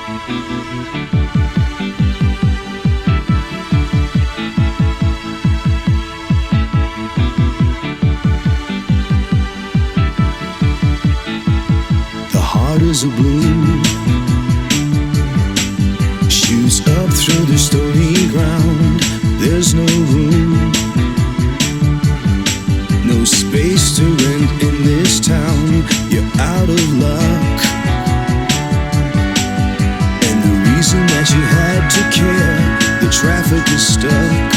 The heart is a blue, shoots up through the stony ground. There's no room, no space to rent in this town. You're out of luck, and the reason that you had to care, the traffic is stuck.